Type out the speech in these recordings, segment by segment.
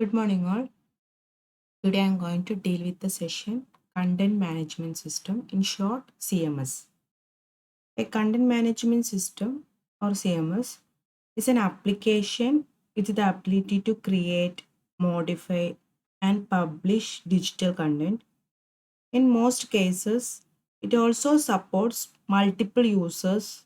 Good morning, all. Today I'm going to deal with the session Content Management System, in short, CMS. A content management system or CMS is an application with the ability to create, modify, and publish digital content. In most cases, it also supports multiple users,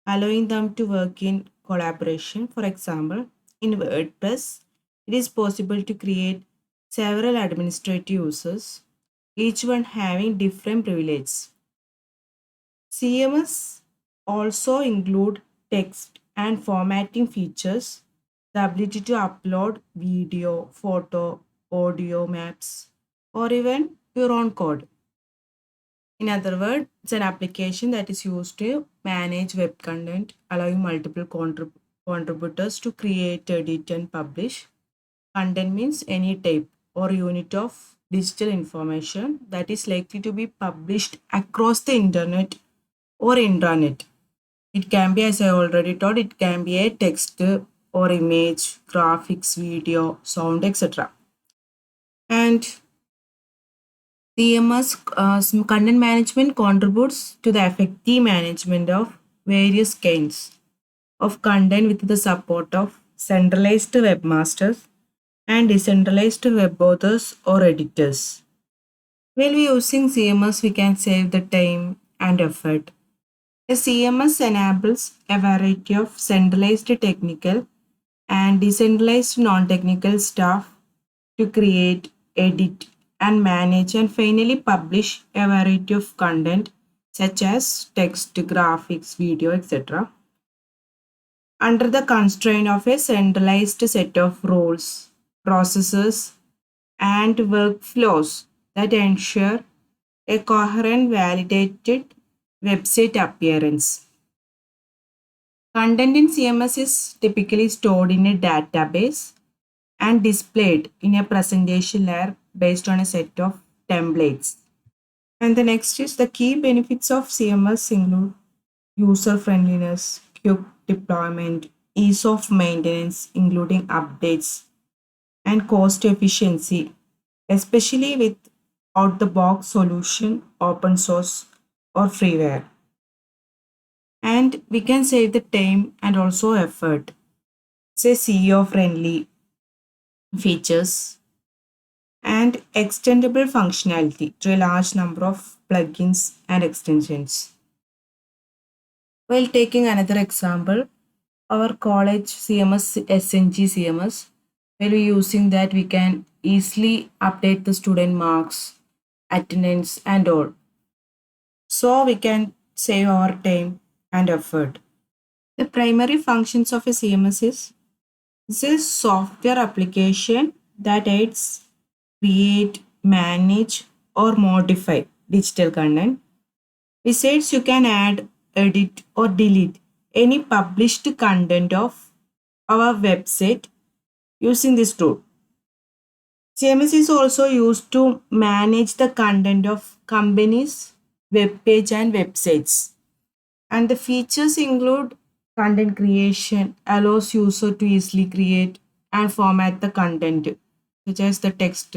allowing them to work in collaboration. For example, in WordPress, it is possible to create several administrative users, each one having different privileges. CMS also include text and formatting features, the ability to upload video, photo, audio, maps, or even your own code. In other words, it's an application that is used to manage web content, allowing multiple contributors to create, edit, and publish. Content means any type or unit of digital information that is likely to be published across the internet or intranet. It can be, as I already told, it can be a text or image, graphics, video, sound, etc. And CMS content management contributes to the effective management of various kinds of content with the support of centralized webmasters and decentralized web authors or editors. While we using CMS, we can save the time and effort. A CMS enables a variety of centralized technical and decentralized non-technical staff to create, edit, and manage and finally publish a variety of content such as text, graphics, video, etc. under the constraint of a centralized set of rules, processes, and workflows that ensure a coherent, validated website appearance. Content in CMS is typically stored in a database and displayed in a presentation layer based on a set of templates. And the next is the key benefits of CMS include user friendliness, quick deployment, ease of maintenance, including updates, and cost efficiency, especially with out the box solution, open source, or freeware. And we can save the time and also effort. Say CEO friendly features and extendable functionality to a large number of plugins and extensions. While taking another example, our college CMS, SNG CMS, while we using that, we can easily update the student marks, attendance, and all. So we can save our time and effort. The primary functions of a CMS is this is software application that aids create, manage, or modify digital content. Besides, you can add, edit, or delete any published content of our website using this tool. CMS is also used to manage the content of companies' web page and websites. And the features include content creation, allows user to easily create and format the content, such as the text,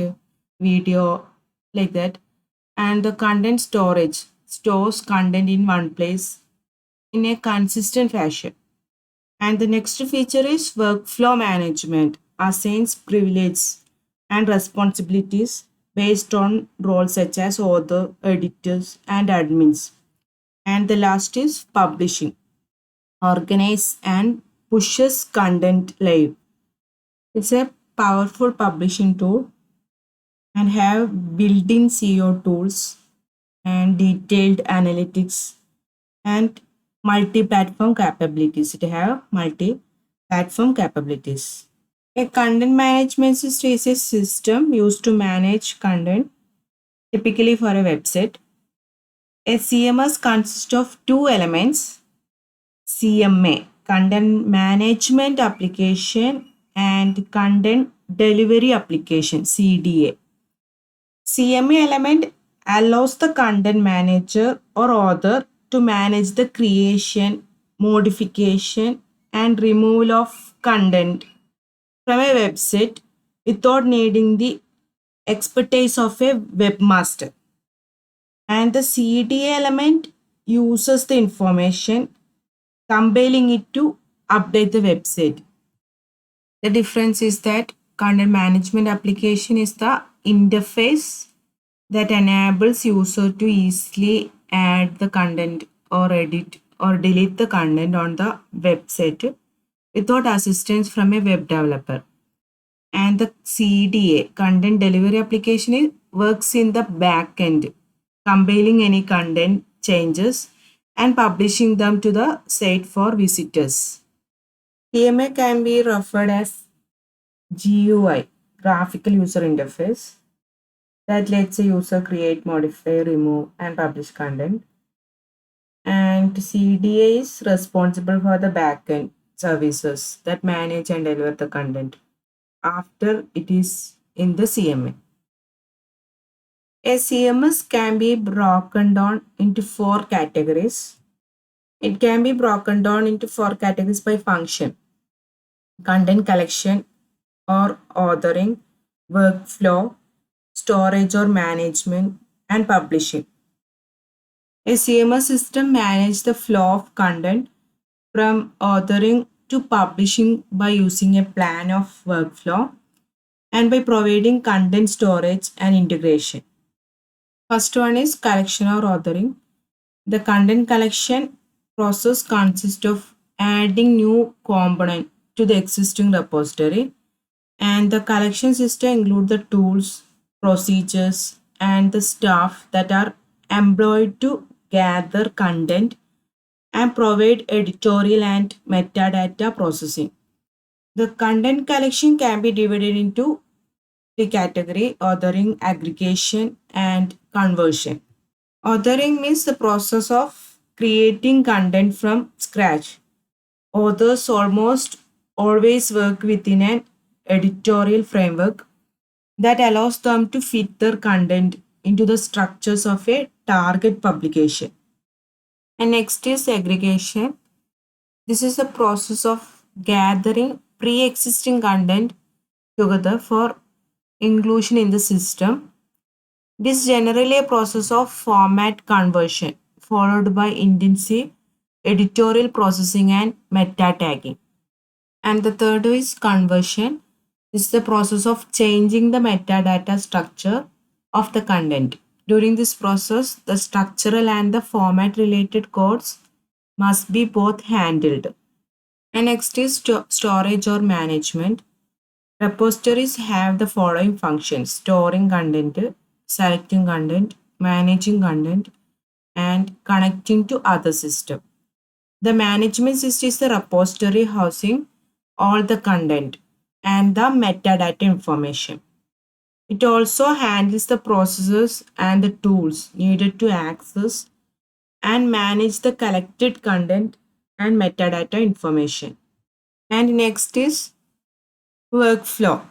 video, like that. And the content storage stores content in one place in a consistent fashion. And the next feature is workflow management, assigns privileges and responsibilities based on roles such as author, editors, and admins. And the last is publishing, organize and pushes content live. It's a powerful publishing tool and have built-in SEO tools and detailed analytics and multi-platform capabilities. It have multi-platform capabilities. A content management system is a system used to manage content, typically for a website. A CMS consists of two elements: CMA, content management application, and content delivery application, CDA. CMA element allows the content manager or author to manage the creation, modification, and removal of content from a website without needing the expertise of a webmaster. And the CDA element uses the information, compiling it to update the website. The difference is that content management application is the interface that enables user to easily add the content or edit or delete the content on the website without assistance from a web developer. And the CDA, content delivery application, works in the back end, compiling any content changes and publishing them to the site for visitors. CMA can be referred as GUI, graphical user interface, that lets a user create, modify, remove, and publish content. And CDA is responsible for the backend services that manage and deliver the content after it is in the CMA. A CMS can be broken down into four categories. It can be broken down into four categories by function: content collection or authoring, workflow, storage or management, and publishing. A CMS system manages the flow of content from authoring to publishing by using a plan of workflow and by providing content storage and integration. First one is collection or authoring. The content collection process consists of adding new component to the existing repository, and the collection system include the tools, procedures, and the staff that are employed to gather content and provide editorial and metadata processing. The content collection can be divided into the category: authoring, aggregation, and conversion. Authoring means the process of creating content from scratch. Authors almost always work within an editorial framework that allows them to fit their content into the structures of a target publication. And next is aggregation. This is the process of gathering pre existing content together for inclusion in the system. It is generally a process of format conversion followed by intensive editorial processing and meta tagging. And the third is conversion. This is the process of changing the metadata structure of the content. During this process, the structural and the format related codes must be both handled. And next is storage or management. Repositories have the following functions: storing content, selecting content, managing content, and connecting to other systems. The management system is the repository housing all the content and the metadata information. It also handles the processes and the tools needed to access and manage the collected content and metadata information. And next is workflow.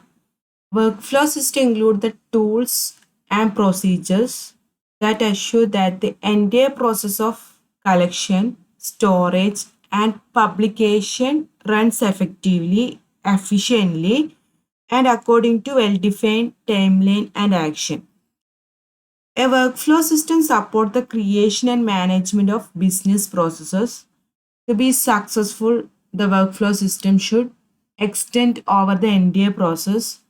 Workflow system include the tools and procedures that assure that the entire process of collection, storage, and publication runs effectively, efficiently, and according to well-defined timeline and action. A workflow system supports the creation and management of business processes. To be successful, the workflow system should extend over the entire process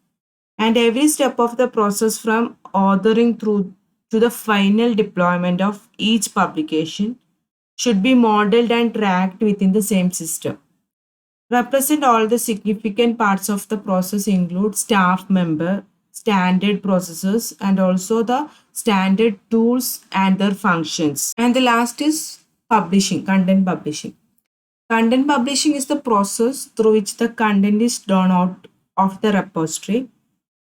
and every step of the process from authoring through to the final deployment of each publication should be modeled and tracked within the same system. Represent all the significant parts of the process include staff member, standard processes, and also the standard tools and their functions. And the last is publishing, content publishing. Content publishing is the process through which the content is drawn out of the repository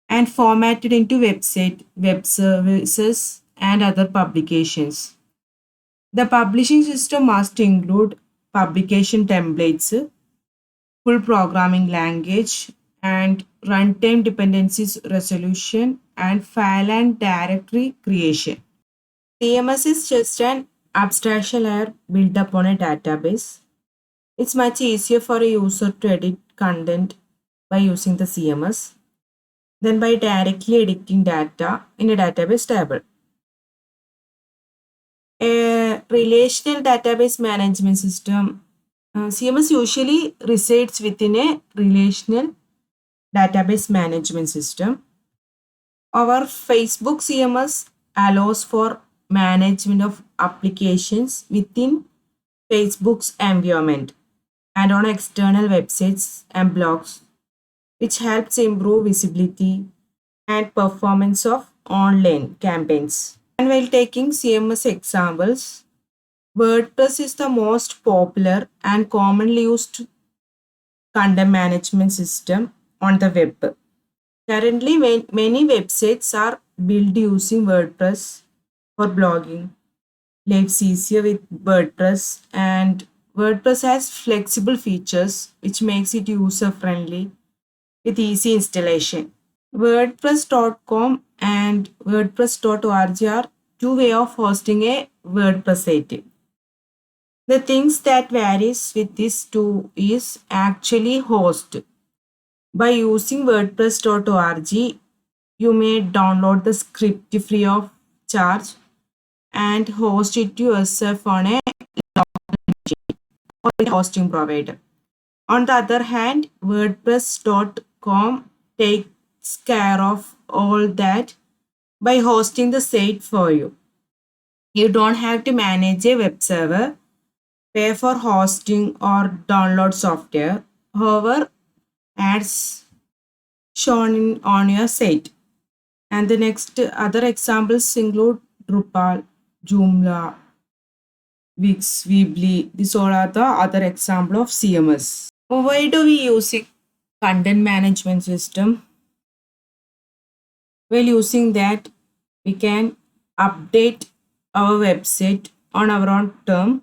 and formatted into website, web services, and other publications. The publishing system must include publication templates, full programming language, and runtime dependencies resolution, and file and directory creation. CMS is just an abstraction layer built upon a database. It's much easier for a user to edit content by using the CMS. then by directly editing data in a database table. A relational database management system, CMS usually resides within a relational database management system. Our Facebook CMS allows for management of applications within Facebook's environment and on external websites and blogs, which helps improve visibility and performance of online campaigns. And while taking CMS examples, WordPress is the most popular and commonly used content management system on the web. Currently, many websites are built using WordPress for blogging. Life's easier with WordPress, and WordPress has flexible features which makes it user friendly with easy installation. WordPress.com and WordPress.org are two ways of hosting a WordPress site. The things that varies with these two is actually host. By using WordPress.org, you may download the script free of charge and host it yourself on a hosting provider. On the other hand, WordPress.com takes care of all that by hosting the site for you. You don't have to manage a web server, pay for hosting, or download software. However, ads shown on your site. And the next other examples include Drupal, Joomla, Wix, Weebly. These all are the other example of CMS. Why do we use a content management system? While using that, we can update our website on our own term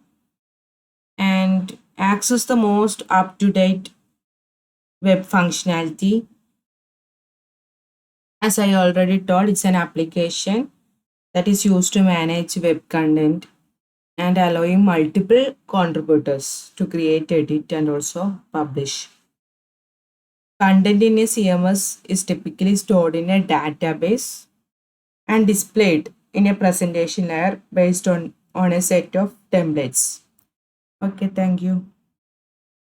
and access the most up-to-date web functionality. As I already told, it's an application that is used to manage web content and allowing multiple contributors to create, edit, and also publish. Content in a CMS is typically stored in a database and displayed in a presentation layer based on a set of templates. Okay, thank you.